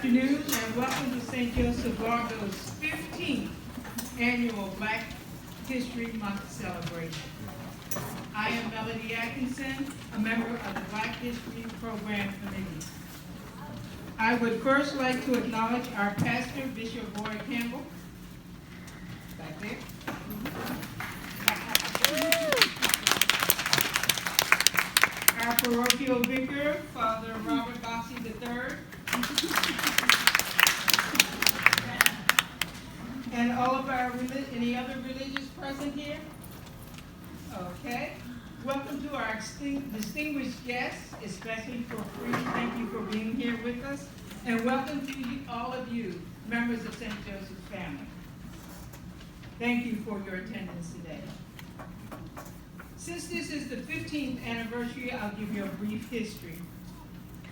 afternoon and welcome to St. Joseph Largo's 15th annual Black History Month celebration. I am Melody Atkinson, a member of the Black History Program Committee. I would first like to acknowledge our pastor, Bishop Roy Campbell, back there. Our parochial vicar, Father Robert Bossy III. And all of our, any other religious present here? Okay. Welcome to our distinguished guests, especially for free. Thank you for being here with us. And welcome to all of you, members of St. Joseph's family. Thank you for your attendance today. Since this is the 15th anniversary, I'll give you a brief history.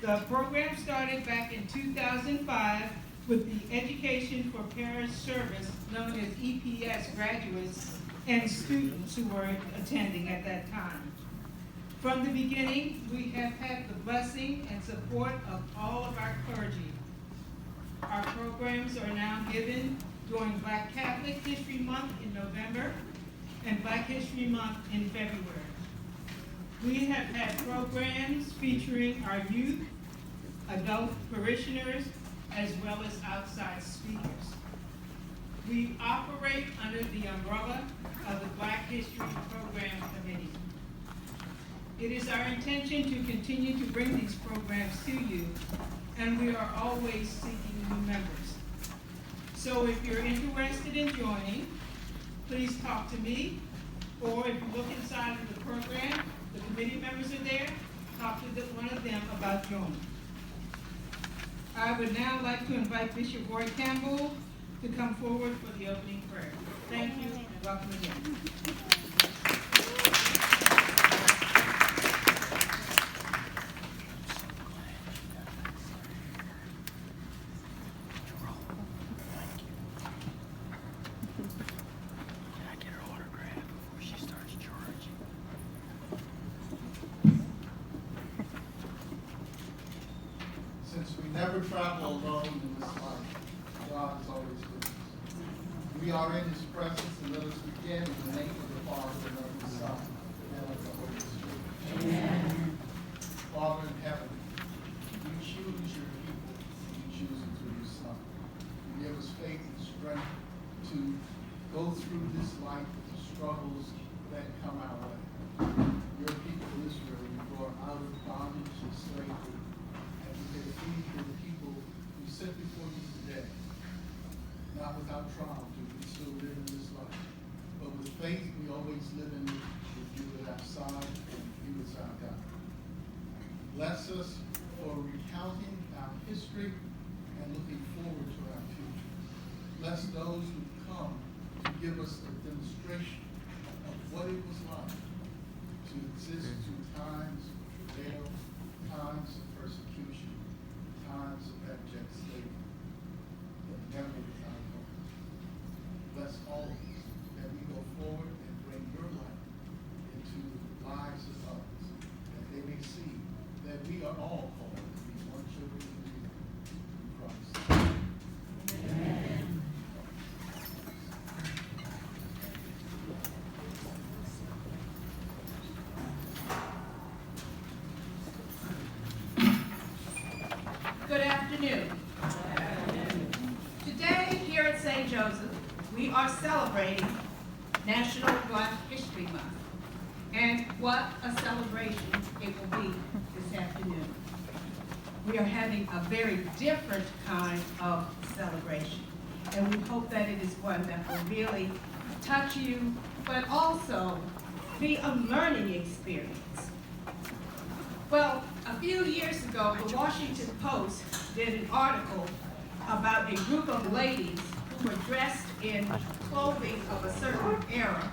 The program started back in 2005 with the Education for Parish Service, known as EPS graduates and students who were attending at that time. From the beginning, we have had the blessing and support of all of our clergy. Our programs are now given during Black Catholic History Month in November and Black History Month in February. We have had programs featuring our youth, adult parishioners, as well as outside speakers. We operate under the umbrella of the Black History Program Committee. It is our intention to continue to bring these programs to you, and we are always seeking new members. So if you're interested in joining, please talk to me, or if you look inside of the program, the committee members are there, talk to one of them about joining. I would now like to invite Bishop Roy Campbell to come forward for the opening prayer. Thank you and welcome again. Since we never travel alone in this life, God is always with us. We are in His presence, and let us begin in the name of the Father, and of the Son, and of the Holy Spirit. Amen. Father in heaven, you choose your people, and you choose them through your Son. You give us faith and strength to go through this life with the struggles that come our way. Your people, Israel, you brought out of bondage and slavery. Feed for the people who sit before you today, not without trial do we still live in this life, but with faith we always live in it with you at our side and you as our God. Bless us for recounting our history and looking forward to our future. Bless those who come to give us a demonstration of what it was like to exist through times of travail, times of persecution, times of abject slavery, but never without hope. Bless all of us that we go forward and bring your light into the lives of others, that they may see that we are all called to be one children of you in Christ. Amen. Good afternoon. Today, here at St. Joseph, we are celebrating National Black History Month. And what a celebration it will be this afternoon. We are having a very different kind of celebration. And we hope that it is one that will really touch you, but also be a learning experience. Well, a few years ago, the Washington Post did an article about a group of ladies who were dressed in clothing of a certain era,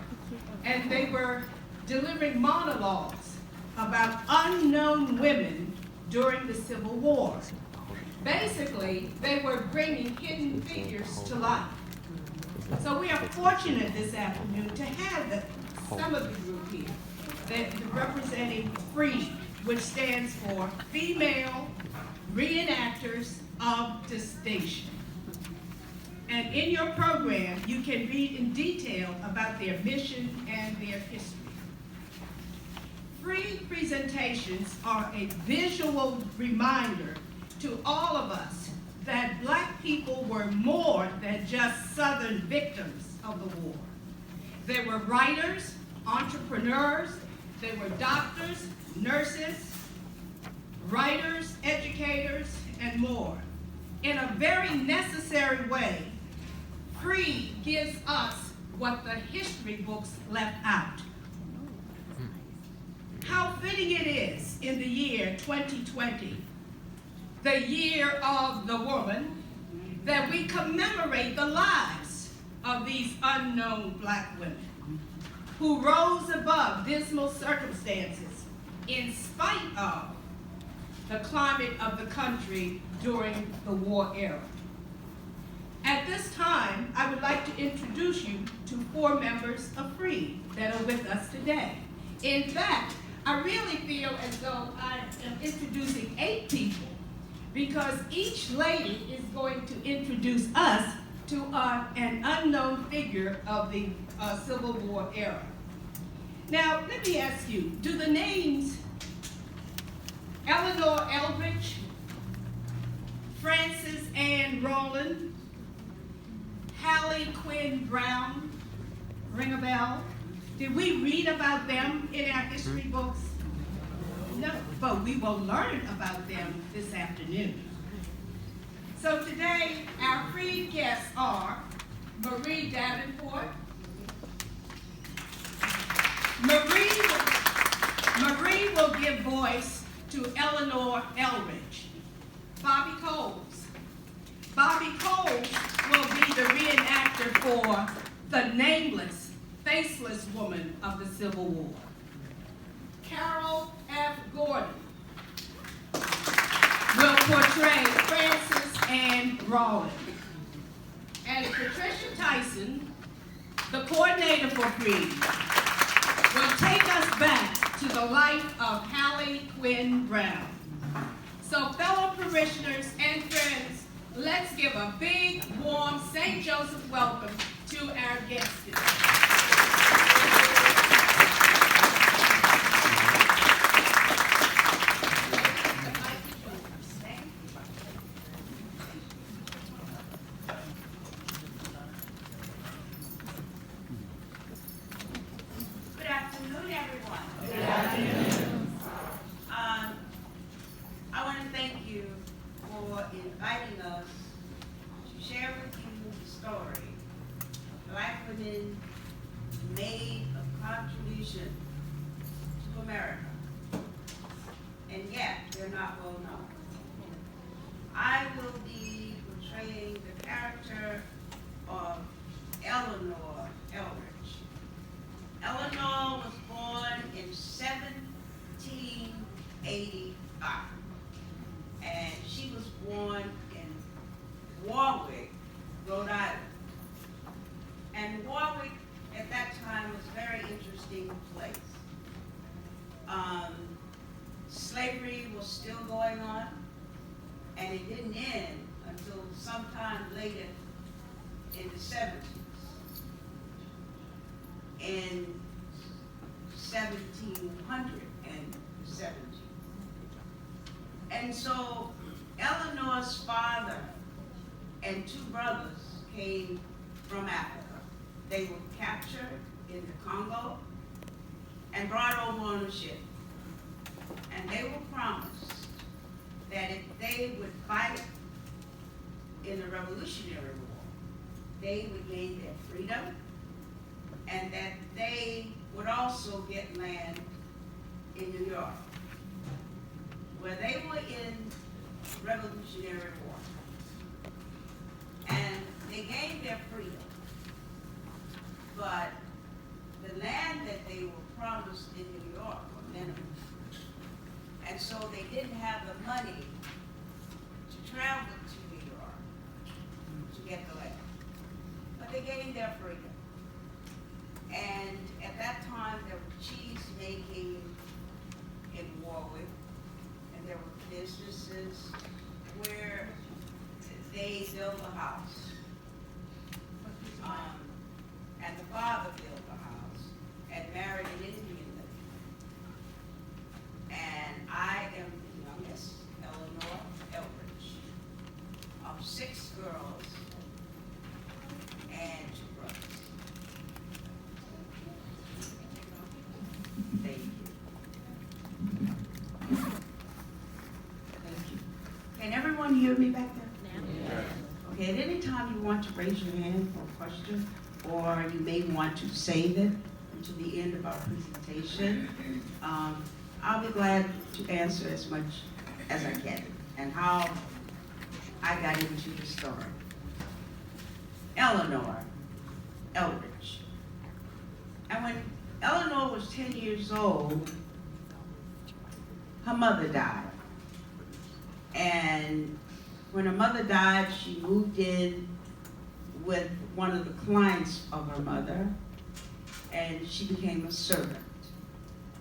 and they were delivering monologues about unknown women during the Civil War. Basically, they were bringing hidden figures to life. So we are fortunate this afternoon to have some of the group here that representing FREE, which stands for Female Reenactors of the station. And in your program, you can read in detail about their mission and their history. Free presentations are a visual reminder to all of us that Black people were more than just Southern victims of the war. They were writers, entrepreneurs, they were doctors, nurses, writers, educators, and more. In a very necessary way, Free gives us what the history books left out. How fitting it is in the year 2020, the year of the woman, that we commemorate the lives of these unknown Black women who rose above dismal circumstances in spite of the climate of the country during the war era. At this time, I would like to introduce you to 4 members of Free that are with us today. In fact, I really feel as though I am introducing 8 people because each lady is going to introduce us to an unknown figure of the Civil War era. Now, let me ask you, do the names Eleanor Eldridge, Frances Ann Rowland, Hallie Quinn Brown ring a bell? Did we read about them in our history books? No, but we will learn about them this afternoon. So today, our Free guests are Marie Davenport. Marie will give voice to Eleanor Eldridge. Bobby Coles. Bobby Coles will be the reenactor for the nameless, faceless woman of the Civil War. Carol F. Gordon will portray Frances Ann Rowland. And Patricia Tyson, the coordinator for Free, will take us back to the life of Hallie Quinn Brown. So fellow parishioners and friends, let's give a big, warm St. Joseph welcome to our guests today. I want to thank you for inviting us to share with you the story of Black women who made a contribution to America, and yet they're not well known. I will be portraying the character of Eleanor Eldridge. Eleanor was born in 1785. And she was born in Warwick, Rhode Island. And Warwick at that time was a very interesting place. Slavery was still going on, and it didn't end until sometime later in the 70s. In 1770. And so Eleanor's father and 2 brothers came from Africa. They were captured in the Congo and brought over on a ship. And they were promised that if they would fight in the Revolutionary War, they would gain their freedom, and that they would also get land in New York, where they were in Revolutionary War. And they gained their freedom, but the land that they were promised in New York were minimal. And so they didn't have the money to travel to New York to get the land. But they gained their freedom. And at that time, there were cheese making in Warwick, and there were businesses where they built a house. And the father built a house and married an Indian lady. And I am the youngest, Eleanor Elbridge, of 6 girls and 2 brothers. Thank you. Thank you. Can everyone hear me back there? Okay, at any time you want to raise your hand for a question, or you may want to save it until the end of our presentation, I'll be glad to answer as much as I can, and how I got into the story. Eleanor Elbridge. And when Eleanor was 10 years old, her mother died. And when her mother died, she moved in with one of the clients of her mother, and she became a servant.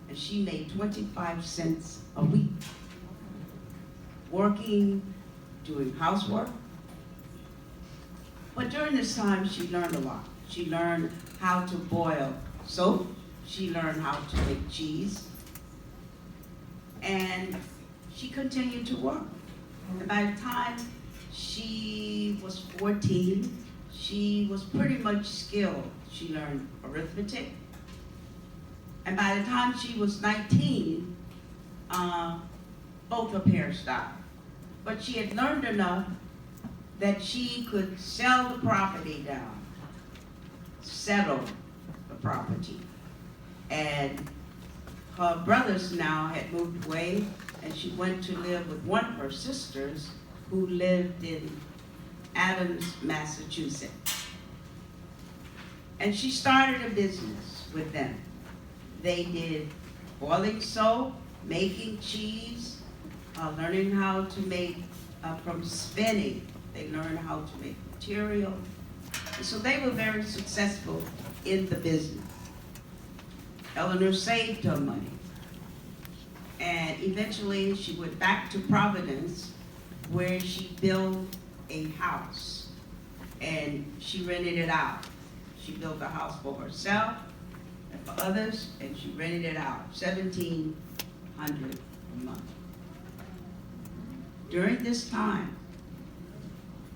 And she made 25 cents a week, working, doing housework. But during this time, she learned a lot. She learned how to boil soap. She learned how to make cheese. And she continued to work. And by the time she was 14, she was pretty much skilled. She learned arithmetic. And by the time she was 19, both her parents died. But she had learned enough that she could sell the property down, settle the property. And her brothers now had moved away, and she went to live with one of her sisters who lived in Adams, Massachusetts. And she started a business with them. They did boiling soap, making cheese, learning how to make, from spinning, they learned how to make material. And so they were very successful in the business. Eleanor saved her money. And eventually she went back to Providence, where she built a house and she rented it out. She built a house for herself and for others, and she rented it out, $1,700 a month. During this time,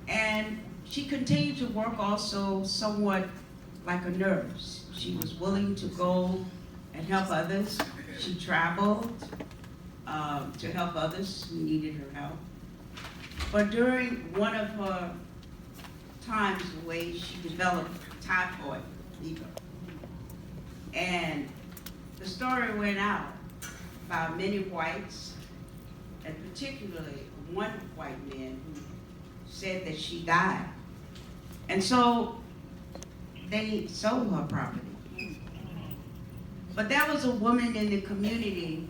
and she continued to work also somewhat like a nurse. She was willing to go and help others. She traveled to help others who needed her help. But during one of her times away, she developed typhoid fever. And the story went out about many whites, and particularly one white man who said that she died. And so they sold her property. But there was a woman in the community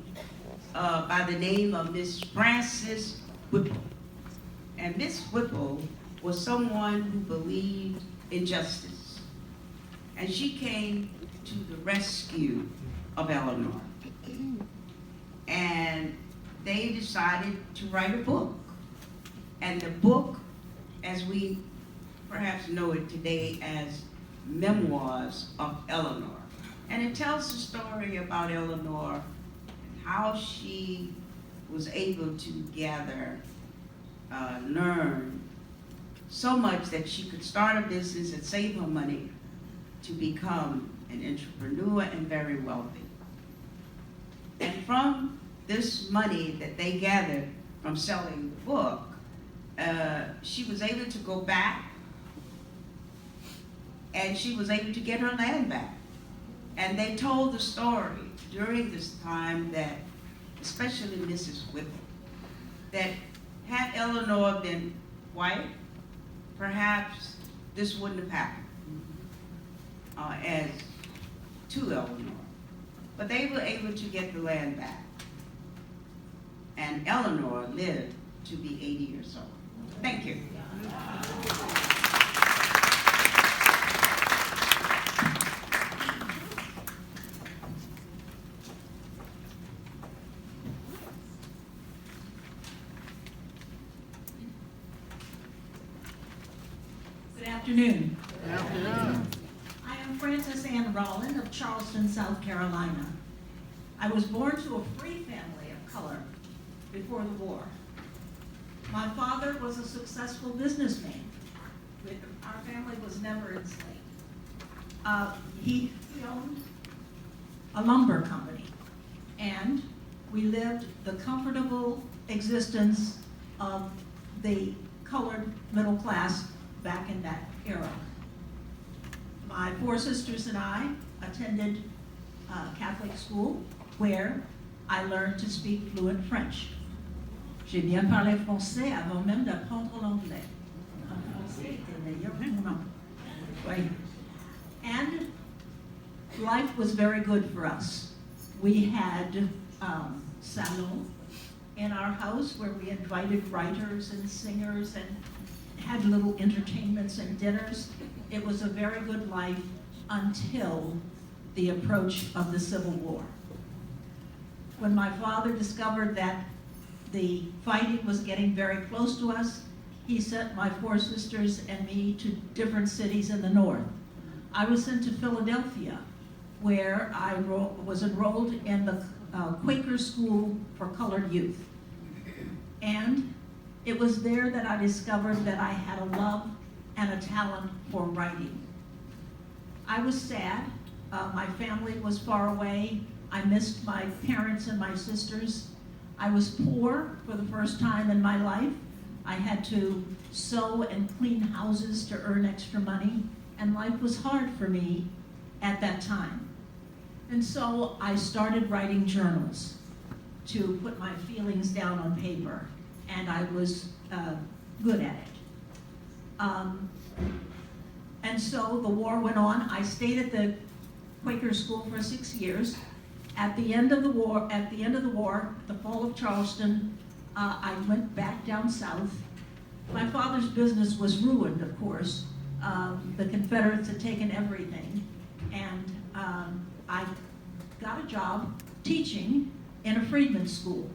by the name of Miss Frances Whipple. And Miss Whipple was someone who believed in justice. And she came to the rescue of Eleanor. And they decided to write a book. And the book, as we perhaps know it today as Memoirs of Eleanor. And it tells the story about Eleanor and how she was able to gather, learn so much that she could start a business and save her money to become an entrepreneur and very wealthy. And from this money that they gathered from selling the book, she was able to go back, and she was able to get her land back. And they told the story during this time that, especially Mrs. Whipple, that had Eleanor been white, perhaps this wouldn't have happened as to Eleanor. But they were able to get the land back. And Eleanor lived to be 80 years old. Thank you. afternoon. I am Frances Ann Rowland of Charleston, South Carolina. I was born to a free family of color before the war. My father was a successful businessman. Our family was never enslaved. He owned a lumber company, and we lived the comfortable existence of the colored middle class back in that era. My four sisters and I attended Catholic school where I learned to speak fluent French. J'ai bien parlé français avant même d'apprendre l'anglais. En français était meilleur que mon anglais. Oui. And life was very good for us. We had salon in our house where we invited writers and singers and had little entertainments and dinners. It was a very good life until the approach of the Civil War. When my father discovered that the fighting was getting very close to us, he sent my four sisters and me to different cities in the north. I was sent to Philadelphia, where I was enrolled in the Quaker School for Colored Youth. And it was there that I discovered that I had a love and a talent for writing. I was sad. My family was far away. I missed my parents and my sisters. I was poor for the first time in my life. I had to sew and clean houses to earn extra money, and life was hard for me at that time. And so I started writing journals to put my feelings down on paper, and I was good at it. And so the war went on. I stayed at the Quaker School for 6 years. At the end of the war, the fall of Charleston, I went back down south. My father's business was ruined, of course. The Confederates had taken everything, and I got a job teaching in a freedmen's school.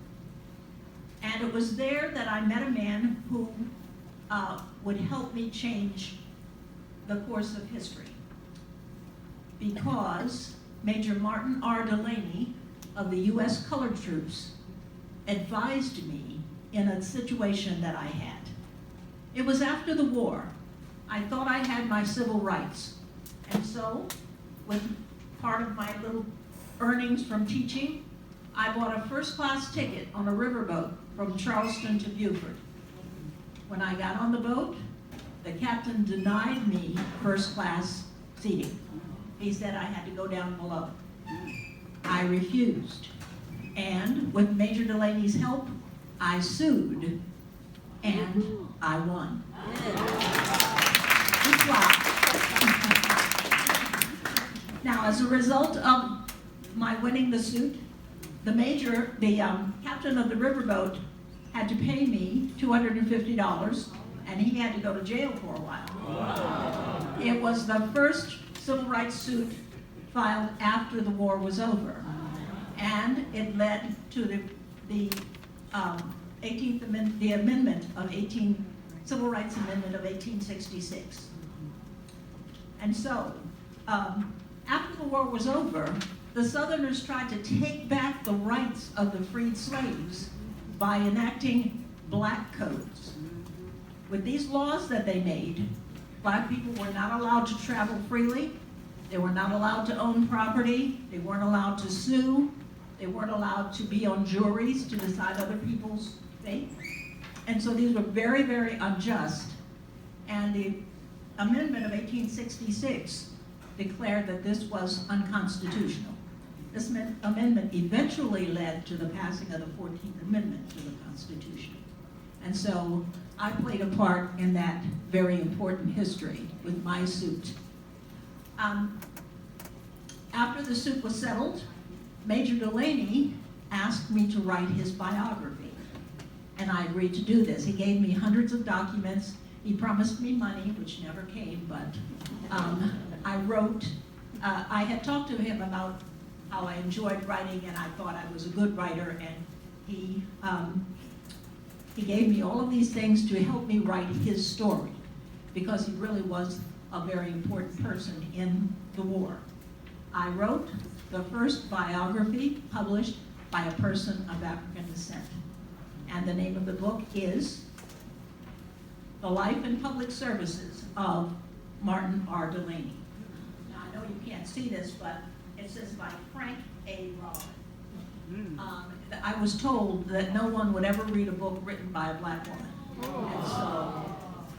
And it was there that I met a man who would help me change the course of history. Because Major Martin R. Delaney of the U.S. Colored Troops advised me in a situation that I had. It was after the war. I thought I had my civil rights. And so, with part of my little earnings from teaching, I bought a first-class ticket on a riverboat from Charleston to Beaufort. When I got on the boat, the captain denied me first-class seating. He said I had to go down below. I refused. And with Major Delaney's help, I sued, and I won. Now, as a result of my winning the suit, the captain of the riverboat had to pay me $250, and he had to go to jail for a while. It was the first civil rights suit filed after the war was over, and it led to the 18th Amendment, Civil Rights Amendment of 1866. And so, after the war was over, the Southerners tried to take back the rights of the freed slaves by enacting black codes. With these laws that they made, black people were not allowed to travel freely. They were not allowed to own property. They weren't allowed to sue. They weren't allowed to be on juries to decide other people's fate. And so these were very, very unjust. And the Amendment of 1866 declared that this was unconstitutional. This amendment eventually led to the passing of the 14th Amendment to the Constitution. And so I played a part in that very important history with my suit. After the suit was settled, Major Delaney asked me to write his biography, and I agreed to do this. He gave me hundreds of documents. He promised me money, which never came, but I wrote. I had talked to him about how I enjoyed writing, and I thought I was a good writer, and he gave me all of these things to help me write his story. because he really was a very important person in the war. I wrote the first biography published by a person of African descent. And the name of the book is The Life and Public Services of Martin R. Delaney. Now, I know you can't see this, but it says by Frank A. Rollin. I was told that no one would ever read a book written by a black woman. And so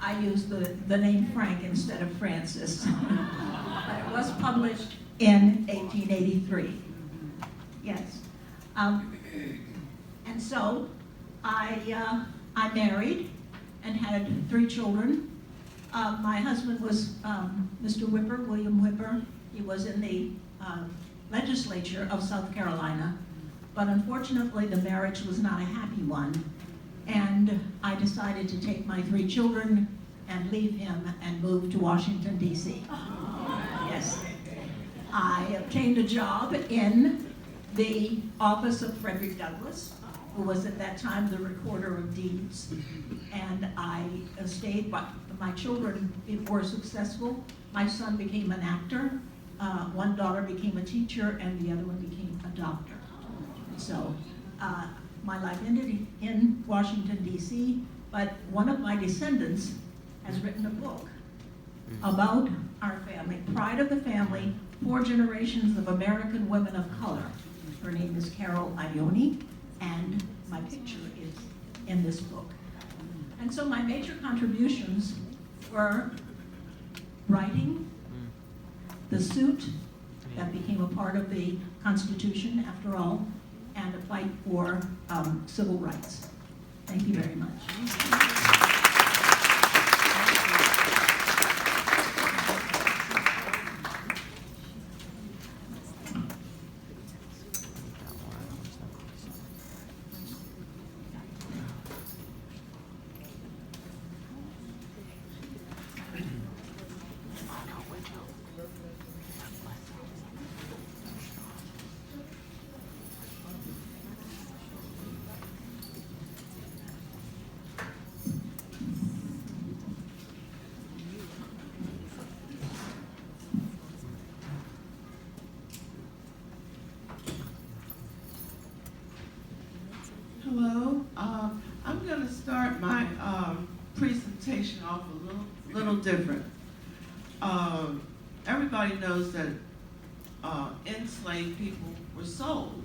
I used the name Frank instead of Francis. But it was published in 1883. Yes. And so I married and had 3 children. My husband was Mr. Whipper, William Whipper. He was in the legislature of South Carolina, but unfortunately the marriage was not a happy one. And I decided to take my 3 children and leave him and move to Washington, D.C. Yes. I obtained a job in the office of Frederick Douglass, who was at that time the recorder of deeds. And I stayed, but my children were successful. My son became an actor, one daughter became a teacher, and the other one became a doctor. So my life ended in Washington, D.C., but one of my descendants has written a book about our family, Pride of the Family, 4 generations of American women of color. Her name is Carol Ione, and my picture is in this book. And so my major contributions were writing, the suit that became a part of the Constitution, after all, and a fight for civil rights. Thank you very much. Hello. I'm going to start my presentation off a little different. Everybody knows that enslaved people were sold,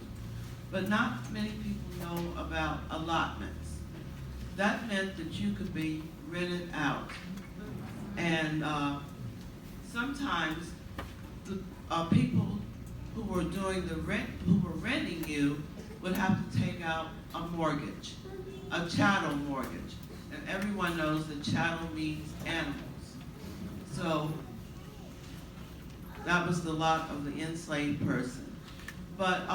but not many people know about allotments. That meant that you could be rented out, and sometimes the people who were doing the rent, who were renting you, would have to take out a mortgage, a chattel mortgage. And everyone knows that chattel means animals. So that was the lot of the enslaved person. But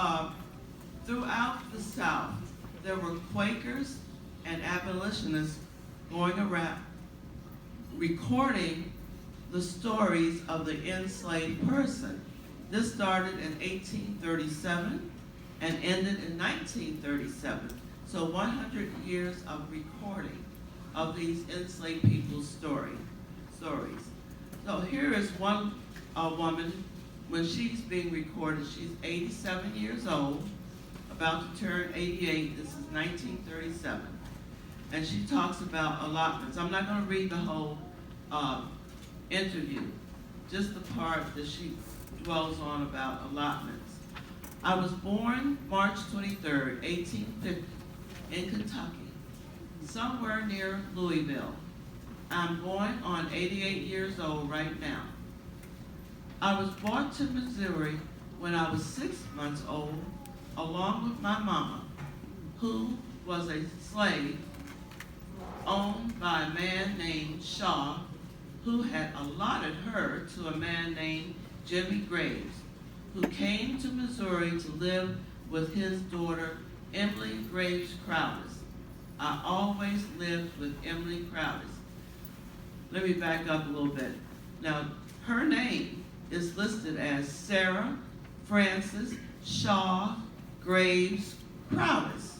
throughout the South, there were Quakers and abolitionists going around recording the stories of the enslaved person. This started in 1837 and ended in 1937. So 100 years of recording of these enslaved people's stories. So here is one woman, when she's being recorded, she's 87 years old, about to turn 88, this is 1937. And she talks about allotments. I'm not gonna read the whole interview, just the part that she dwells on about allotments. I was born March 23rd, 1850, in Kentucky, somewhere near Louisville. I'm going on 88 years old right now. I was brought to Missouri when I was 6 months old, along with my mama, who was a slave owned by a man named Shaw, who had allotted her to a man named Jimmy Graves, who came to Missouri to live with his daughter, Emily Graves Crowdis. I always lived with Emily Crowdis. Let me back up a little bit. Now, her name is listed as Sarah Frances Shaw Graves Crowdis.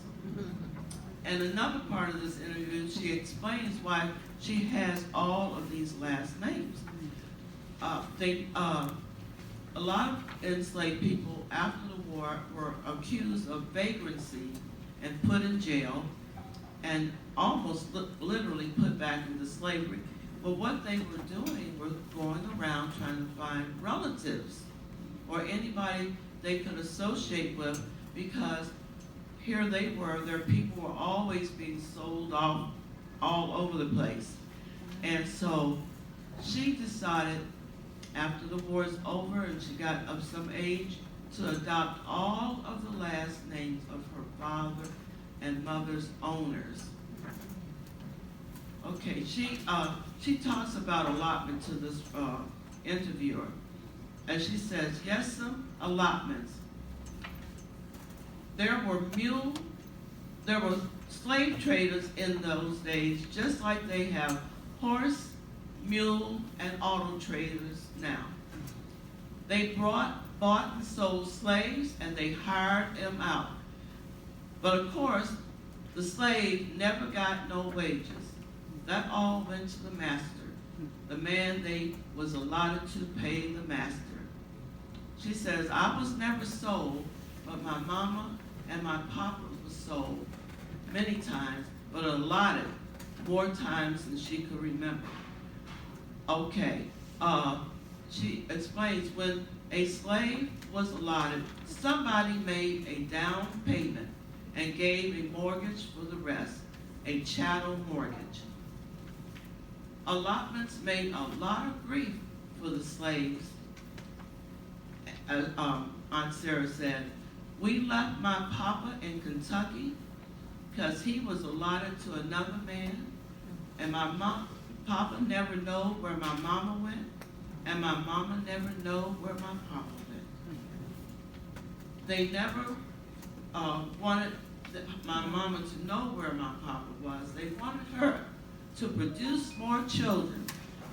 And another part of this interview, she explains why she has all of these last names. A lot of enslaved people after the war were accused of vagrancy and put in jail and almost literally put back into slavery. But what they were doing was going around trying to find relatives or anybody they could associate with, because here they were, their people were always being sold off all over the place. And so she decided after the war is over and she got of some age to adopt all of the last names of her father and mother's owners. Okay, she talks about allotment to this interviewer. And she says, yes, some allotments. There were slave traders in those days, just like they have horse, mule, and auto traders now. They bought and sold slaves, and they hired them out. But of course, the slave never got no wages. That all went to the master, the man they was allotted to pay the master. She says, I was never sold, but my mama and my papa was sold many times, but allotted more times than she could remember. Okay, she explains when a slave was allotted, somebody made a down payment and gave a mortgage for the rest, a chattel mortgage. Allotments made a lot of grief for the slaves. Aunt Sarah said, we left my papa in Kentucky because he was allotted to another man, and my papa never know where my mama went, and my mama never know where my papa went. They never wanted my mama to know where my papa was. They wanted her to produce more children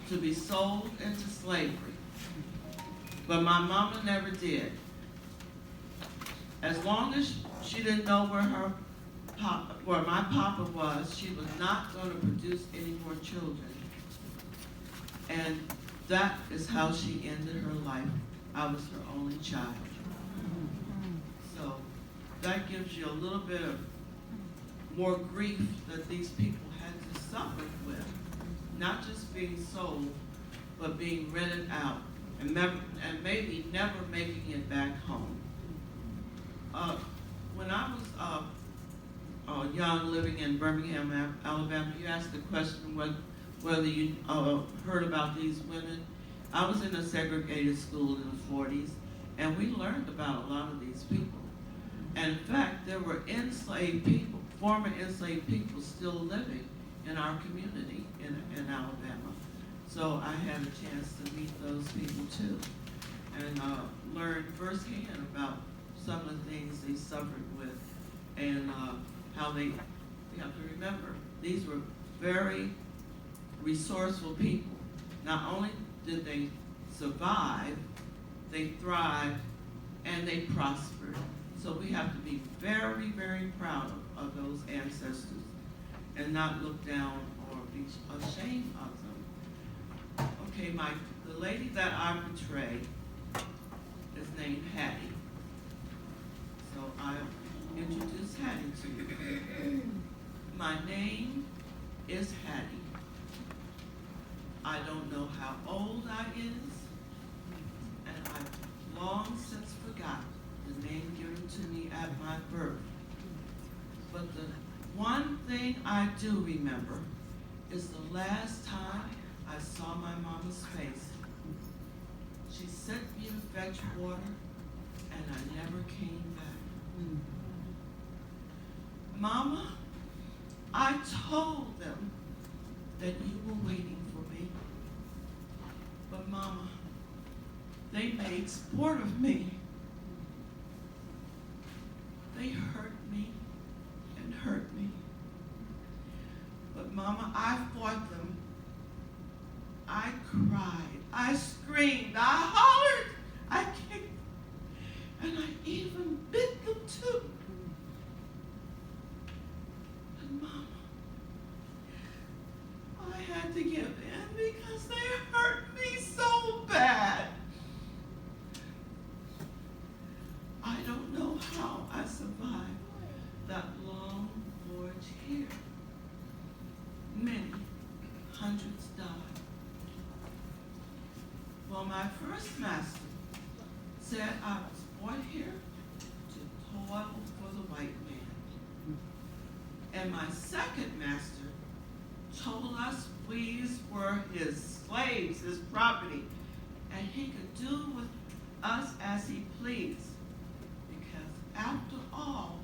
to be sold into slavery. But my mama never did. As long as she didn't know where my papa was, she was not going to produce any more children. And that is how she ended her life. I was her only child. So that gives you a little bit of more grief that these people had to suffer with. Not just being sold, but being rented out and maybe never making it back home. When I was young, living in Birmingham, Alabama, you asked the question whether you heard about these women. I was in a segregated school in the 40s, and we learned about a lot of these people. And in fact, there were enslaved people, former enslaved people still living in our community in Alabama. So I had a chance to meet those people too, and learn firsthand about some of the things they suffered with, and how you have to remember, these were very resourceful people. Not only did they survive, they thrived, and they prospered. So we have to be very, very proud of those ancestors and not look down or be ashamed of them. Okay, the lady that I portray is named Hattie. So I'll introduce Hattie to you. My name is Hattie. I don't know how old I is, and I've long since forgot the name given to me at my birth. But the one thing I do remember is the last time I saw my mama's face. She sent me to fetch water, and I never came back. Mama, I told them that you were waiting for me. But Mama, they made sport of me. They hurt me and hurt me. But Mama, I fought them. I cried, I screamed, I hollered, I kicked, and I even bit them too. And hundreds died. Well, my first master said I was born here to toil for the white man. And my second master told us we were his slaves, his property, and he could do with us as he pleased. Because after all,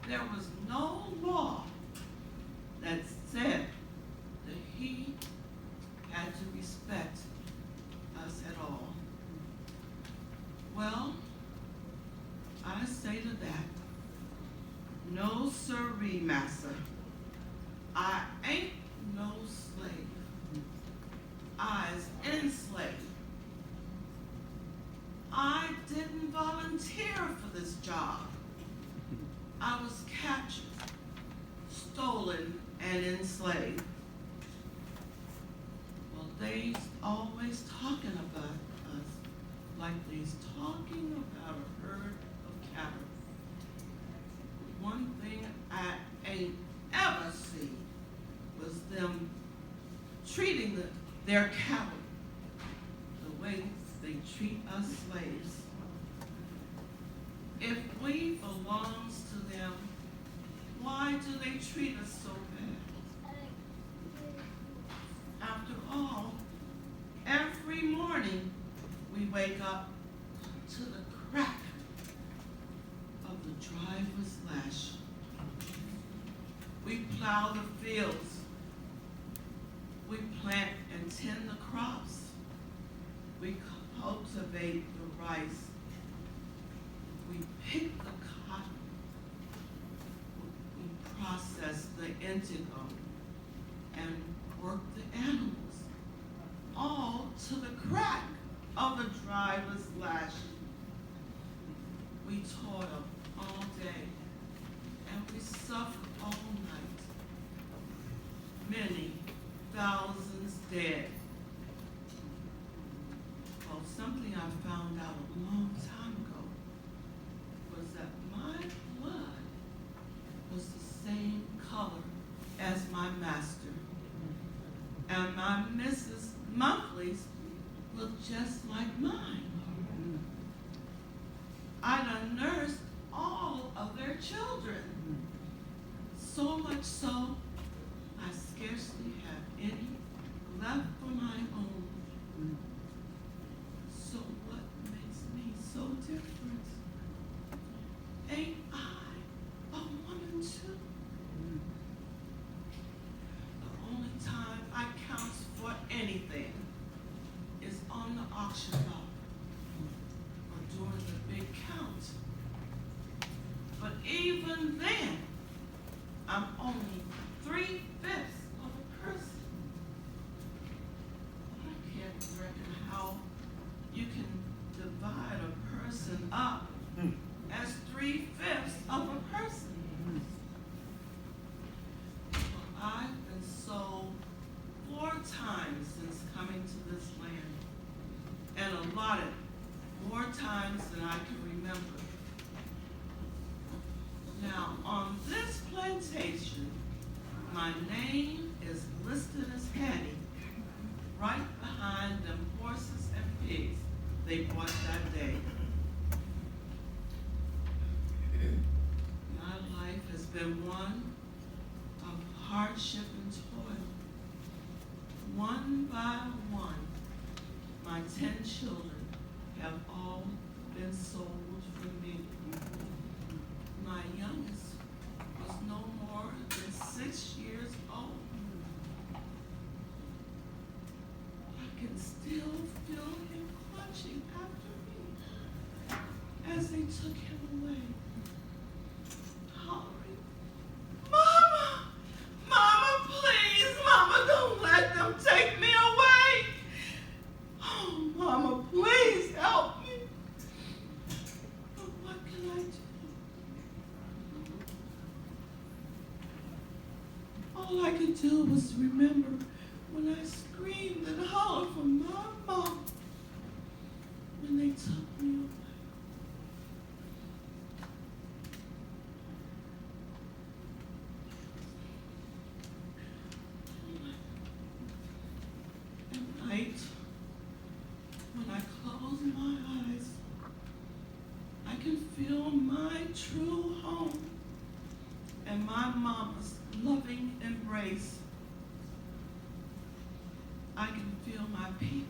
there was no law that said that he had to respect us at all. Well, I say to that, no sirree, massa. I ain't no slave. I's enslaved. I didn't volunteer for this job. I was captured, stolen, and enslaved. Well, they's always talking about us like they's talking about a herd of cattle. One thing I ain't ever seen was them treating their cattle the way they treat us slaves. If we belongs to them, why do they treat us so bad? After all, every morning we wake up to the crack of the driver's lash. We plow the fields. We plant and tend the crops. We cultivate the rice. We pick the cotton. We process the indigo and work the animals, all to the crack of the driver's lash. We toil all day and we suffer all night. Many thousands dead. Well, something I found out a long time ago was that my blood was the same color as my master. And my Mrs. Monthly's looked just like mine. I done nursed all of their children. So much so, I scarcely have any left for my own. So what makes me so different? Ain't I a woman too? The only time I counts for anything is on the auction block or during the big count. But even then, I'm only 3/5 of a person. I can't reckon how you can divide a person up as 3/5 of a person. Well, I've been sold 4 times since coming to this land, and allotted more times than I can remember. Now, on this plantation, my name is listed as Hattie, right behind them horses and pigs they bought that day. My life has been one of hardship and toil. One by one, my 10 children have all been sold for me. My youngest was no more than 6 years old. I can still feel him clutching after me as they took him away, hollering, "Mama, Mama, please, Mama, don't let them take me away. Oh, Mama, please help me." But what can I do? All I could do was remember when I screamed and hollered for my mom when they took me away. true home and my mama's loving embrace. I can feel my people,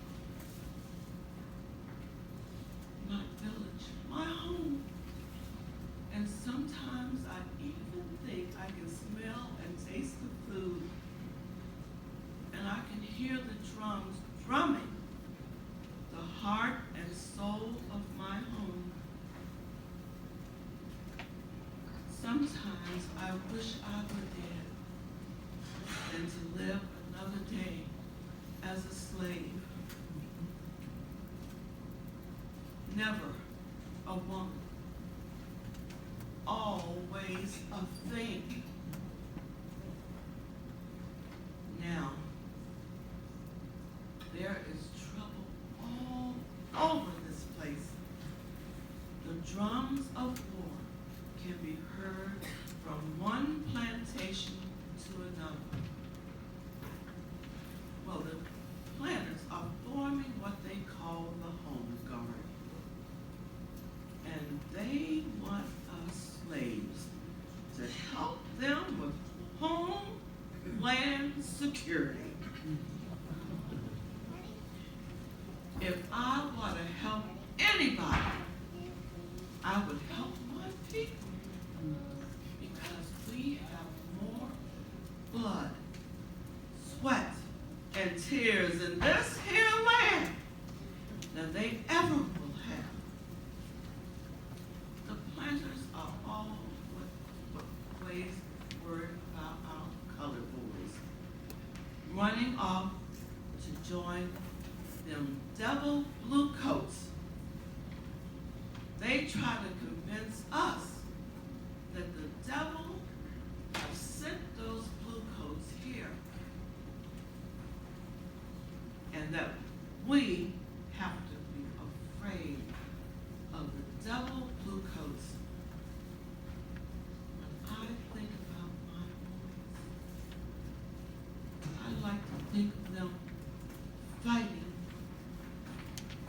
my village, my home. And sometimes I even think I can smell and taste the food. And I can hear the drums drumming the heart and soul of my home. Sometimes I wish I were dead than to live another day as a slave. Never a woman, always a thing. Now, there is trouble all over this place. The drums of war can be heard from one plantation to another. Well, the planters are forming what they call the Home Guard. And they want us slaves to help them with homeland security. If I want to help anybody, I would help my people. Because we have more blood, sweat, and tears in this here land than they ever will have. The planters are always worried about our colored boys running off to join them devil blue coats. They try to convince us that the devil have sent those blue coats here and that we have to be afraid of the devil blue coats. When I think about my boys, I like to think of them fighting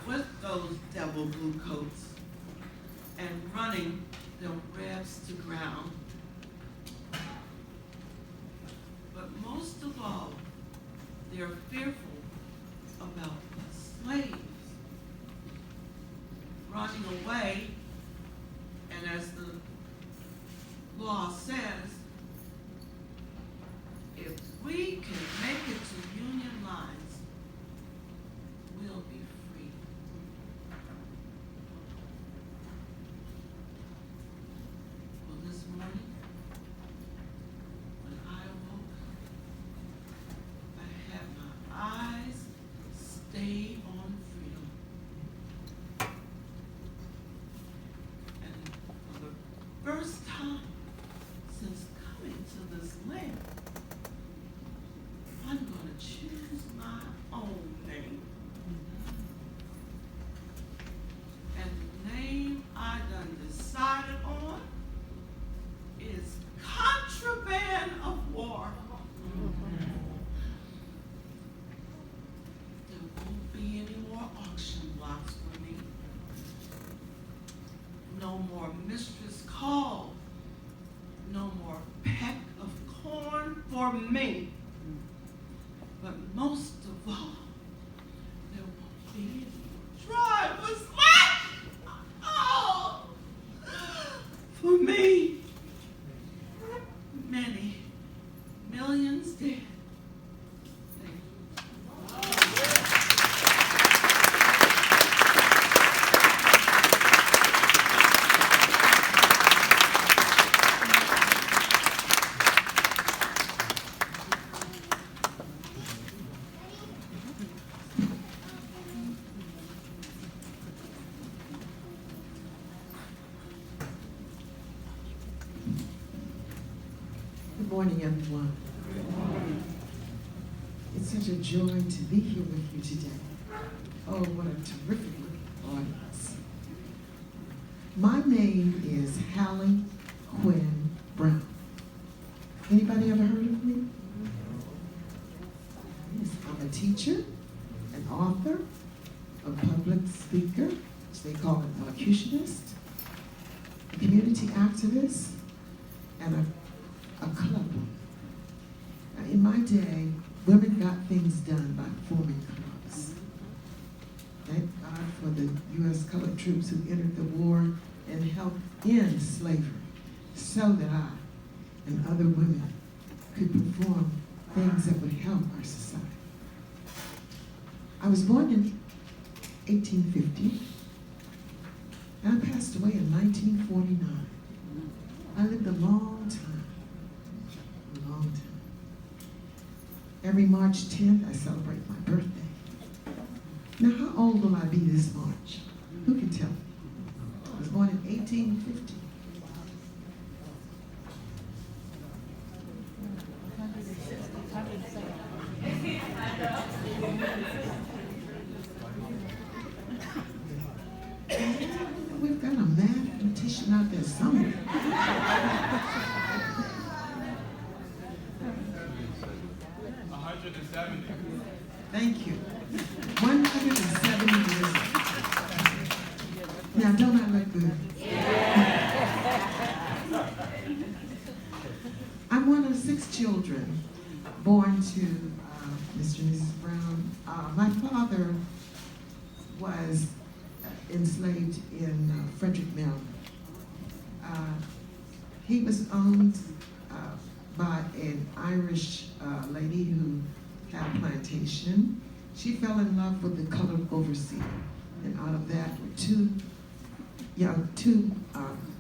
with those devil blue coats and running them rebs to ground. But most of all, they're fearful about the slaves running away, and as the law says, if we can make it to Union lines, we'll be free. Well, this morning, when I awoke, I had my eyes stayed on freedom. And for the first time since coming to this land, I'm going to choose my own name. And the name I done decided on is Contraband of War. There won't be any more auction blocks for me. No more mistress call. No more peck of corn for me. But most of all, there won't be any more driver's license. Oh, for me, many millions dead. Good morning, everyone. It's such a joy to be here with you today. Oh, what a terrific audience. My name is Hallie Quinn Brown. Anybody ever heard of me? Yes, I'm a teacher, an author, a public speaker, which they call an elocutionist, a community activist, activist and a club. Now, in my day, women got things done by forming clubs. Thank God for the U.S. colored troops who entered the war and helped end slavery so that I and other women could perform things that would help our society. I was born in 1850, and I passed away in 1949. I lived a long time, a long time. Every March 10th, I celebrate my birthday. Now, how old will I be this March? Who can tell me? I was born in 1850. We've got a mathematician out there somewhere. 170. Thank you. 170 years old. Now, don't I look good? I'm one of 6 children born to Mr. and Mrs. Brown. My father was enslaved in Frederick, Maryland. He was owned by an Irish lady who had a plantation. She fell in love with the colored overseer, and out of that, two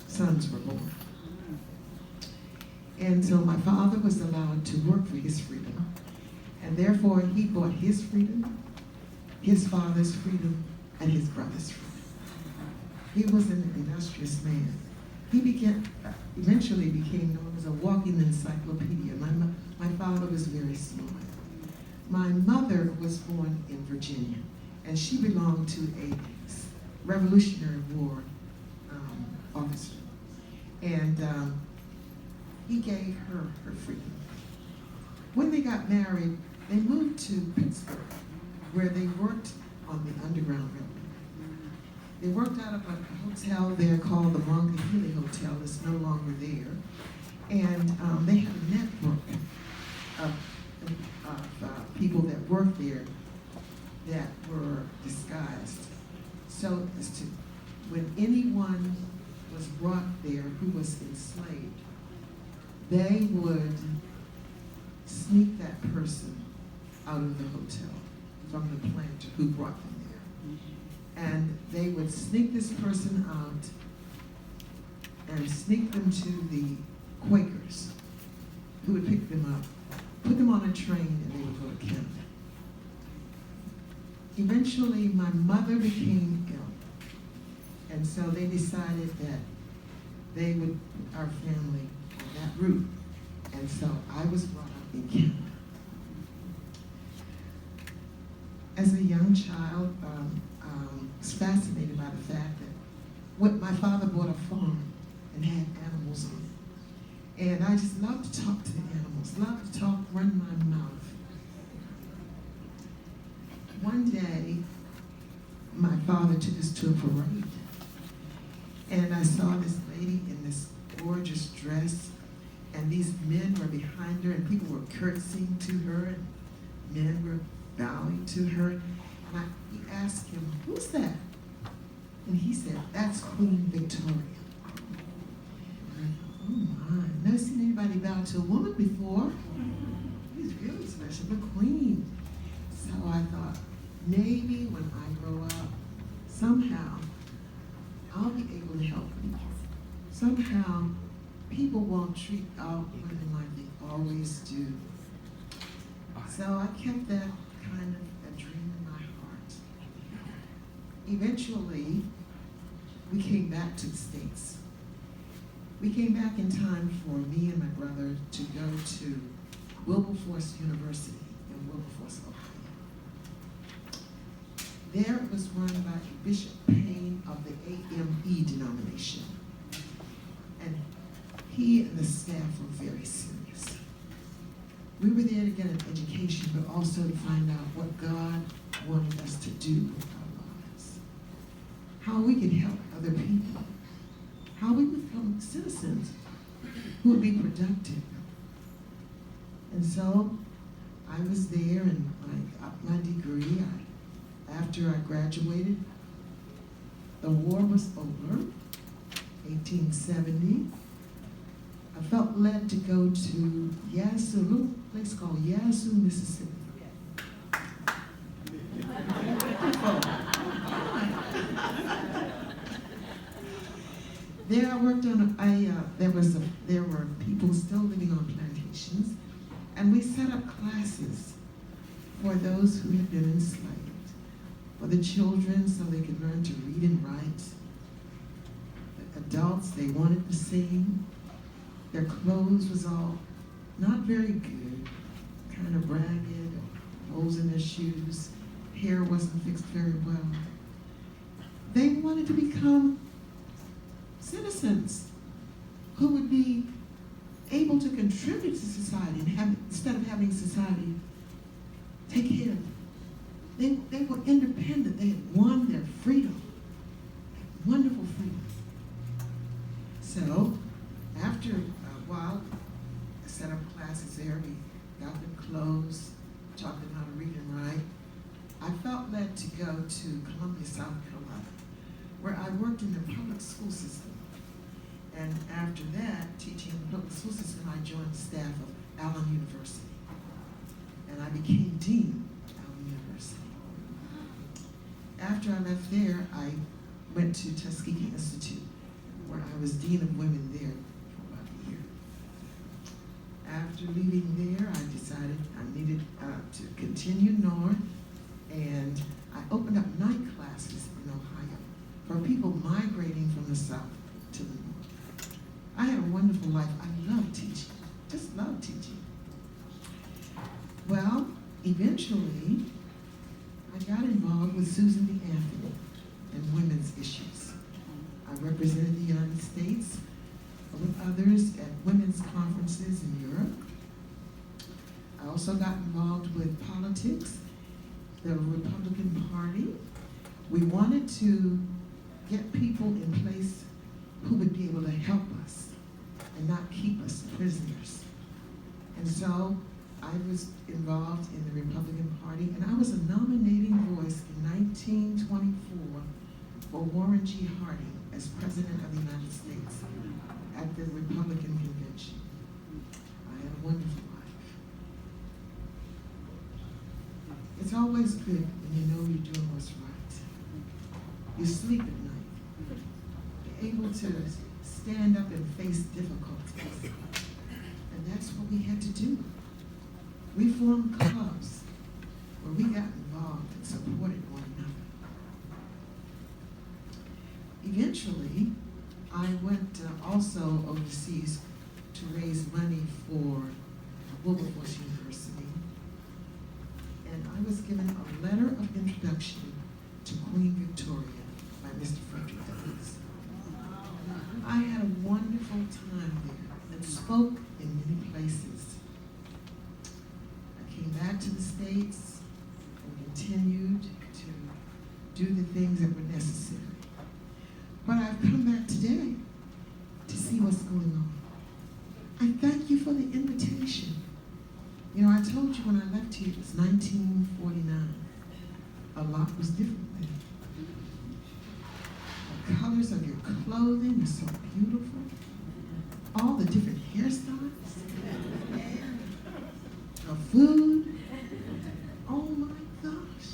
sons were born. And so my father was allowed to work for his freedom, and therefore he bought his freedom, his father's freedom, and his brother's freedom. He was an industrious man. He eventually became known as a walking encyclopedia. My father was very smart. My mother was born in Virginia, and she belonged to a Revolutionary War officer. And he gave her her freedom. When they got married, they moved to Pittsburgh, where they worked on the Underground Railroad. They worked out of a hotel there called the Monongahela Hotel. It's no longer there. And they had a network of people that worked there that were disguised. So as to when anyone was brought there who was enslaved, they would sneak that person out of the hotel from the planter who brought them there. And they would sneak this person out and sneak them to the Quakers, who would pick them up, put them on a train, and they would go to Canada. Eventually, my mother became ill, and so they decided that they would put our family on that route. And so I was brought up in Canada. As a young child, I was fascinated by the fact that my father bought a farm and had animals on it. And I just loved to talk to the animals, loved to talk, run my mouth. One day, my father took us to a parade. And I saw this lady in this gorgeous dress, and these men were behind her, and people were curtsying to her, and men were bowing to her. And he asked him, "Who's that?" And he said, "That's Queen Victoria." And I thought, oh my, I've never seen anybody bow to a woman before. He's really special, but Queen. So I thought, maybe when I grow up, somehow I'll be able to help people. Somehow people won't treat all women like they always do. So I kept that kind of a dream in my heart. Eventually, we came back to the States. We came back in time for me and my brother to go to Wilberforce University in Wilberforce, Ohio. There it was run by Bishop Payne of the AME denomination. And he and the staff were very serious. We were there to get an education, but also to find out what God wanted us to do with our lives. How we could help other people. how we become citizens who would be productive. And so I was there and I got my degree. After I graduated, the war was over, 1870. I felt led to go to Yazoo, a little place called Yazoo, Mississippi. There I worked on, there were people still living on plantations, and we set up classes for those who had been enslaved, for the children so they could learn to read and write. The adults, they wanted to sing. Their clothes was all not very good, kind of ragged, holes in their shoes. Hair wasn't fixed very well. They wanted to become citizens who would be able to contribute to society and have, instead of having society take care of them. They were independent. They had won their freedom, wonderful freedom. So after a while, I set up classes there. We got them clothes, taught them how to read and write. I felt led to go to Columbia, South Carolina, where I worked in the public school system. And after that, teaching in the public school system, I joined the staff of Allen University. And I became dean of Allen University. After I left there, I went to Tuskegee Institute, where I was dean of women there for about a year. After leaving there, I decided I needed to continue north, and I opened up night classes in Ohio for people migrating from the south to the north. I had a wonderful life. I loved teaching, just loved teaching. Well, eventually, I got involved with Susan B. Anthony and women's issues. I represented the United States with others at women's conferences in Europe. I also got involved with politics, the Republican Party. We wanted to get people in place who would be able to help us and not keep us prisoners. And so I was involved in the Republican Party, and I was a nominating voice in 1924 for Warren G. Harding as President of the United States at the Republican Convention. I had a wonderful life. It's always good when you know you're doing what's right. You sleep at night. You're able to stand up and face difficulties. And that's what we had to do. We formed clubs where we got involved and supported one another. Eventually, I went also overseas to raise money for Wilberforce University. And I was given a letter of introduction to Queen Victoria by Mr. Frederick Douglass. I had a wonderful time there and spoke in many places. I came back to the States and continued to do the things that were necessary. But I've come back today to see what's going on. I thank you for the invitation. You know, I told you when I left here, it was 1949. A lot was different then. The colors of your clothing are so beautiful. All the different hairstyles. The food. Oh my gosh.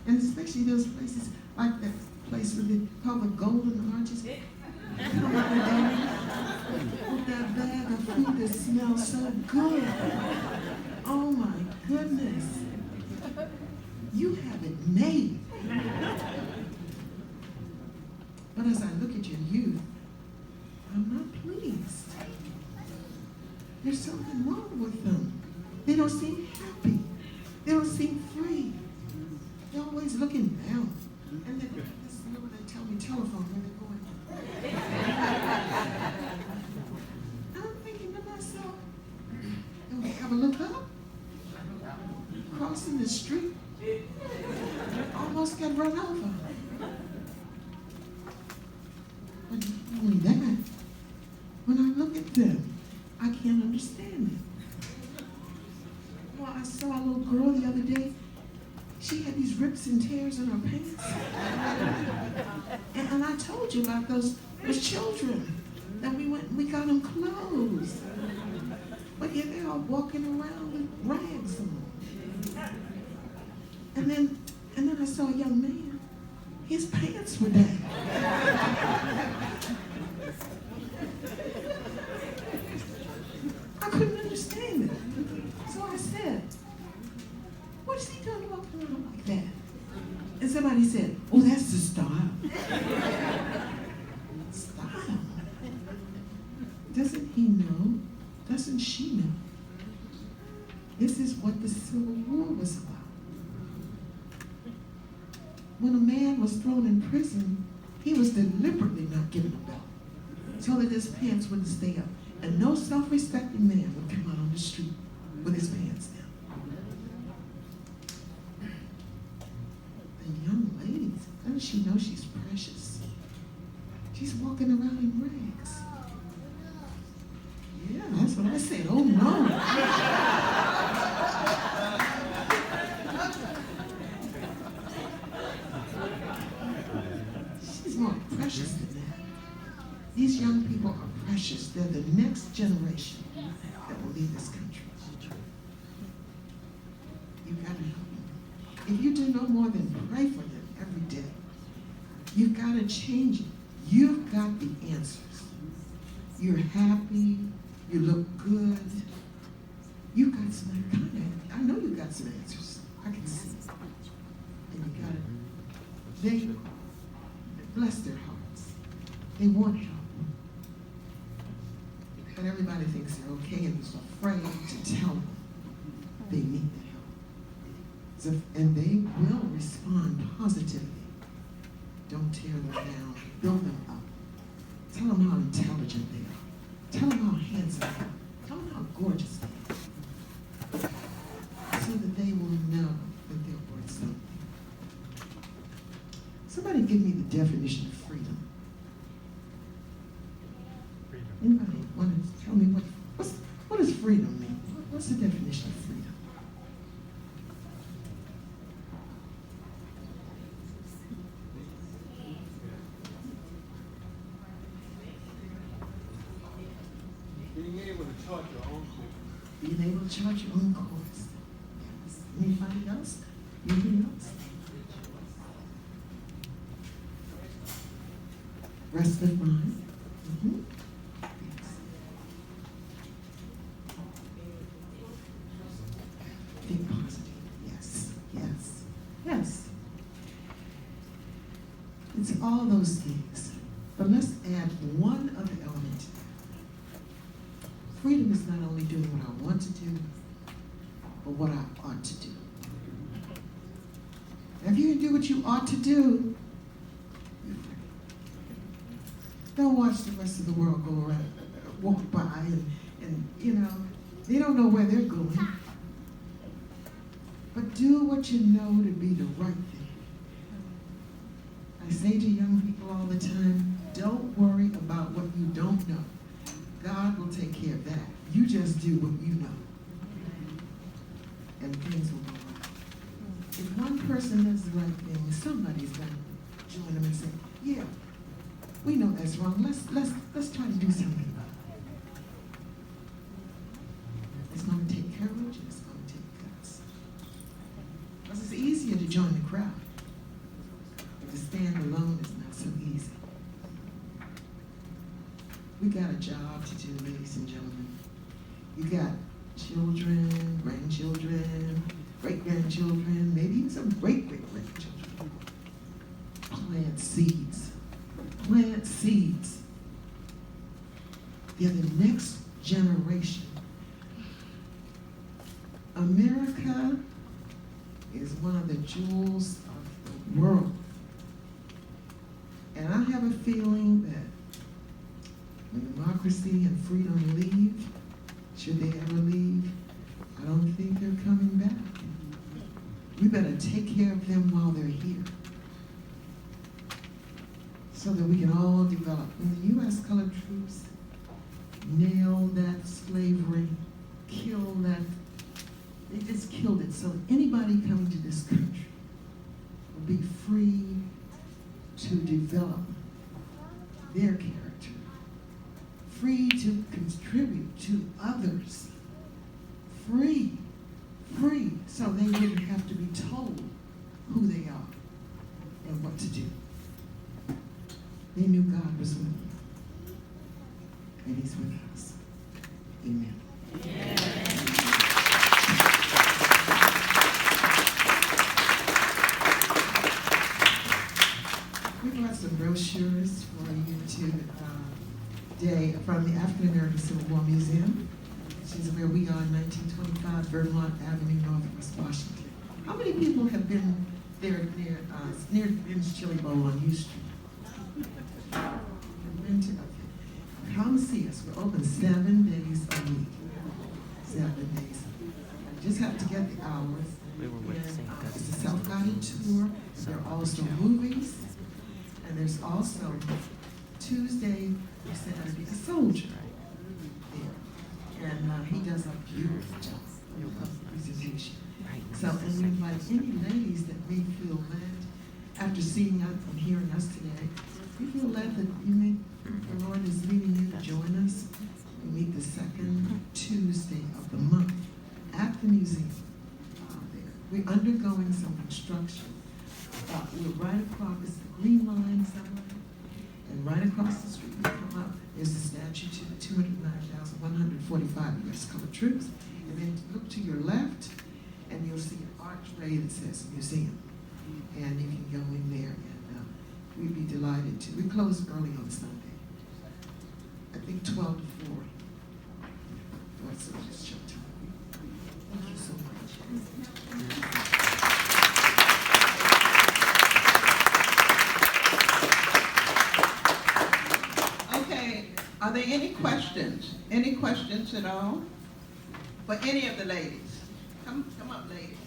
And especially those places like that place with the called the Golden Arches. Come out of there with that bag of food that smells so good. Oh my goodness. You have it made. But as I look at your youth, I'm not pleased. There's something wrong with them. They don't seem happy. They don't seem free. They're always looking down. And then this is when they tell me telephone when they're going. I'm thinking to myself, don't they ever look up? Crossing the street, almost got run over. But not only that, understand it. Well, I saw a little girl the other day. She had these rips and tears in her pants. And I told you about those children that we got them clothes. But yet they're all walking around with rags on. And then I saw a young man. His pants were down. I couldn't understand it. So I said, what is he doing walking around like that? And somebody said, oh, that's the style. Style? Doesn't he know? Doesn't she know? This is what the Civil War was about. When a man was thrown in prison, he was deliberately not given a belt so that his pants wouldn't stay up. And no self-respecting man would come out on the street with his pants down. And young ladies, doesn't she know she's precious? She's walking around in rags. Yeah, that's what I said. Oh no. She's more precious than that. These young people are precious. They're the next generation that will lead this country. You've got to help them. If you do no more than pray for them every day, you've got to change it. You've got the answers. You're happy. You look good. You've got some kind of, I know you've got some answers. I can see it. And you got it. They bless their hearts. They want help. But everybody thinks they're okay and is afraid to tell them they need the help. So, and they will respond positively. Don't tear them down. Build them up. Tell them how intelligent they are. Tell them how handsome they are. Tell them how gorgeous they are. So that they will know that they're worth something. Somebody give me the definition of freedom. Anybody want to tell me what does freedom mean? What's the definition of freedom? Being able to chart your own course. Being able to chart your own course. Yes. Anybody else? Anything else? Rest of mind. Mm-hmm. Yes. Think positive. Yes. Yes. Yes. It's all those things. But let's add one other element to that. Freedom is not only doing what I want to do, but what I ought to do. And if you can do what you ought to do, you're free. Don't watch the rest of the world go around, walk by, and you know, they don't know where they're going. But do what you know to be the right thing. I say to young people all the time, don't worry about what you don't know. God will take care of that. You just do what you know. And things will go right. If one person does the right thing, somebody's going to join them and say, yeah, we know that's wrong. Let's try to do something about it. It's going to take courage and it's going to take guts. Because it's easier to join the crowd. But to stand alone is not so easy. We got a job to do, ladies and gentlemen. You got children, grandchildren, great-grandchildren, maybe even some great-great-grandchildren. Plant seeds. Plant seeds. They're the next generation. America is one of the jewels of the world. And I have a feeling that when democracy and freedom leave, should they ever leave, I don't think they're coming back. We better take care of them while they're here so that we can all develop. When the U.S. colored troops nailed that slavery killed it so that anybody coming to this country will be free to develop their character, free to contribute to others, free, so they didn't have to be told who they are and what to do. They knew God was with them, and He's with us. Amen. We brought some brochures for you today from the African American Civil War Museum, which is where we are in 1925 Vermont Avenue, Northwest Washington. How many people have been there near Ben's Chili Bowl on U Street? Been to, okay. Come see us. We're open 7 days a week. 7 days. You just have to get the hours. It's a self-guided tour. There are also movies. And there's also Tuesday, we said there'd be a soldier there. And he does a beautiful job of presentation. So, and we invite any ladies that may feel led, after seeing us and hearing us today, you feel led that the Lord is leading you to join us. We meet the second Tuesday of the month at the museum there. We're undergoing some construction. We're right across, it's the Green Line somewhere, and right across the street, you come up, there's the statue to the 209,145 U.S. colored troops, and then look to your left, and you'll see an archway that says museum, and you can go in there, and we'd be delighted to. We close early on Sunday, I think 12 to 4. So just show time. Thank you so much. Are there any questions? Any questions at all? For any of the ladies? Come up, ladies.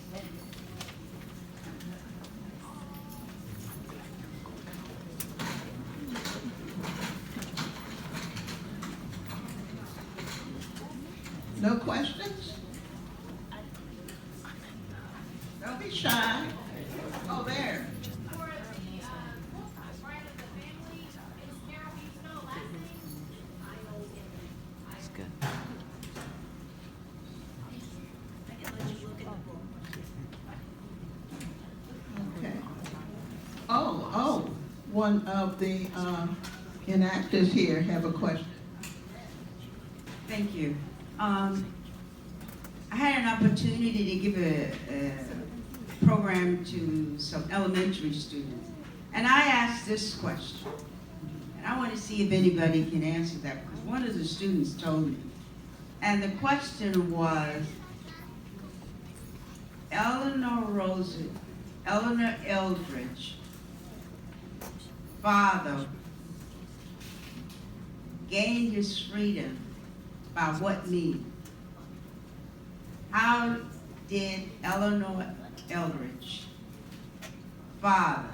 No questions? Don't be shy. Oh, there. One of the enactors here have a question. Thank you. I had an opportunity to give a program to some elementary students, and I asked this question, and I want to see if anybody can answer that, because one of the students told me, and the question was, Eleanor Eldridge father gained his freedom by what means? How did Eleanor Eldridge father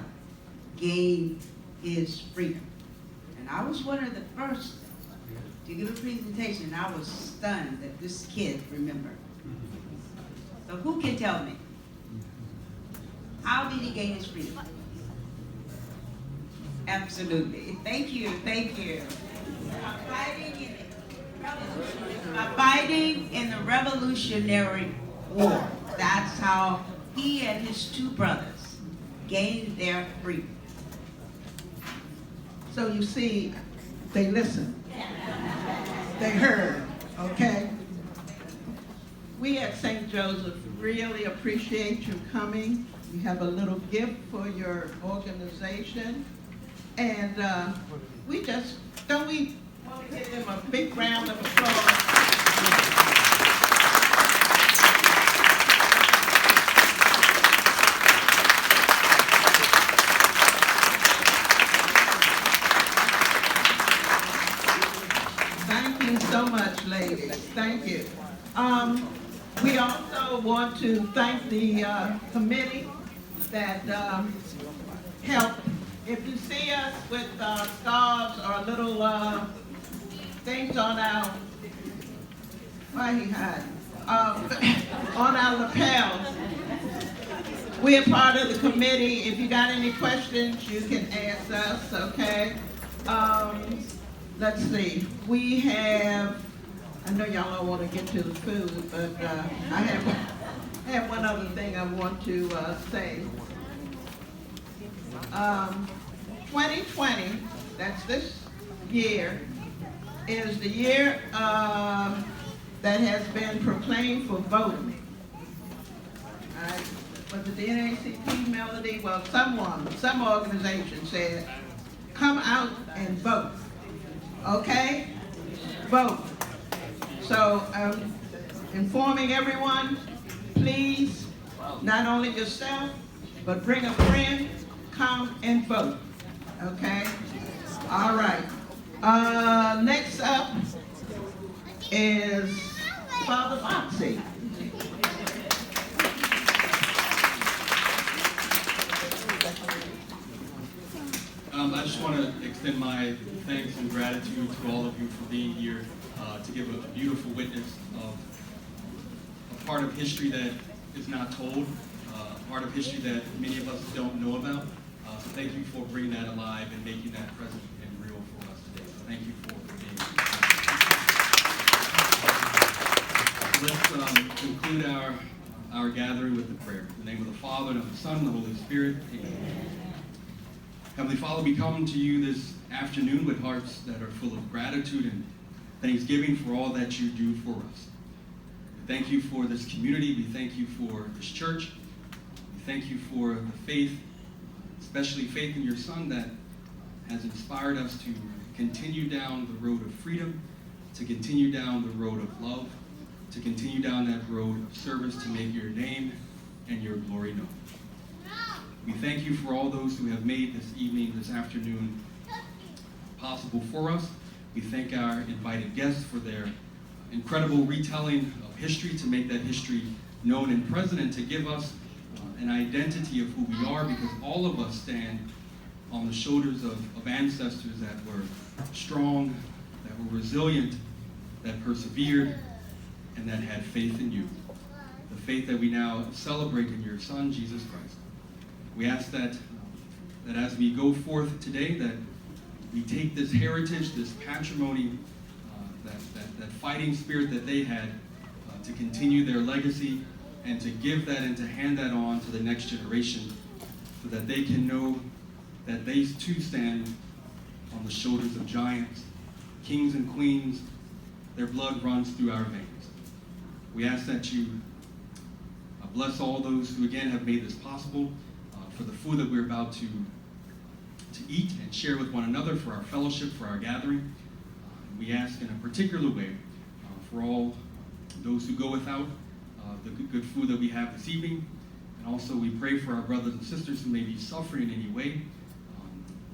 gain his freedom? And I was one of the first to give a presentation, and I was stunned that this kid remembered. So who can tell me? How did he gain his freedom? Absolutely. Thank you, thank you. Fighting in the Revolutionary War. That's how he and his 2 brothers gained their freedom. So you see, they listened. They heard, okay? We at St. Joseph really appreciate you coming. We have a little gift for your organization. And we just, don't we want to give them a big round of applause? Thank you so much, ladies. Thank you. We also want to thank the committee that helped. If you see us with scarves or little things on our, why he hiding? on our lapels. We're part of the committee. If you got any questions, you can ask us, okay? Let's see. We have, I know y'all don't want to get to the food, but I have one other thing I want to say. 2020, that's this year, is the year that has been proclaimed for voting. Was it the NAACP, Melody? Well, some organization said, come out and vote. Okay? Vote. So I'm informing everyone, please, not only yourself, but bring a friend, come and vote. Okay? All right. Next up is Father Boxey. I just want to extend my thanks and gratitude to all of you for being here to give a beautiful witness of a part of history that is not told, a part of history that many of us don't know about. So thank you for bringing that alive and making that present and real for us today. So thank you for being here. Let's conclude our gathering with the prayer. In the name of the Father, and of the Son, and the Holy Spirit. Amen. Heavenly Father, we come to you this afternoon with hearts that are full of gratitude and thanksgiving for all that you do for us. We thank you for this community. We thank you for this church. We thank you for the faith, especially faith in your Son, that has inspired us to continue down the road of freedom, to continue down the road of love, to continue down that road of service to make your name and your glory known. We thank you for all those who have made this evening, this afternoon, possible for us. We thank our invited guests for their incredible retelling of history, to make that history known and present, and to give us an identity of who we are, because all of us stand on the shoulders of ancestors that were strong, that were resilient, that persevered, and that had faith in you. The faith that we now celebrate in your Son, Jesus Christ. We ask that as we go forth today, that we take this heritage, this patrimony, that fighting spirit that they had, to continue their legacy and to give that and to hand that on to the next generation, so that they can know that they too stand on the shoulders of giants, kings and queens. Their blood runs through our veins. We ask that you bless all those who again have made this possible, for the food that we're about to eat and share with one another, for our fellowship, for our gathering. We ask in a particular way for all those who go without the good food that we have this evening. And also we pray for our brothers and sisters who may be suffering in any way,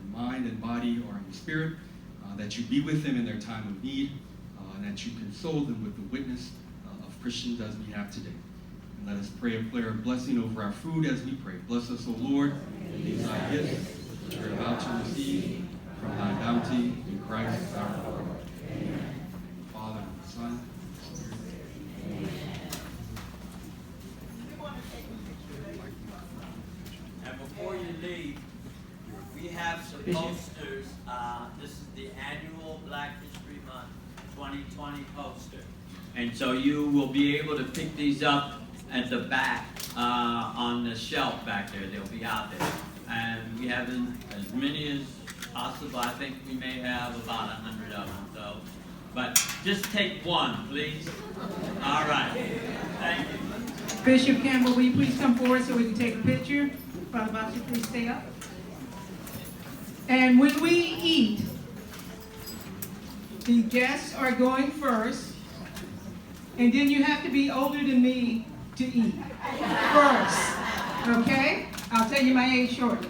in mind and body or in spirit, that you be with them in their time of need, and that you console them with the witness of Christians as we have today. And let us pray a prayer of blessing over our food as we pray. Bless us, O Lord, in these thy gifts, which we are about to receive from thy bounty in Christ our Lord. Amen. Father, Son, and Spirit. Amen. And before you leave, we have some posters. This is the annual Black History Month 2020 poster. And so you will be able to pick these up at the back on the shelf back there. They'll be out there. And we have as many as possible. I think we may have about 100 of them. So, but just take one, please. All right. Thank you. Bishop Campbell, will you please come forward so we can take a picture? Father Boxey, please stay up. And when we eat, the guests are going first, and then you have to be older than me to eat first, okay? I'll tell you my age shortly.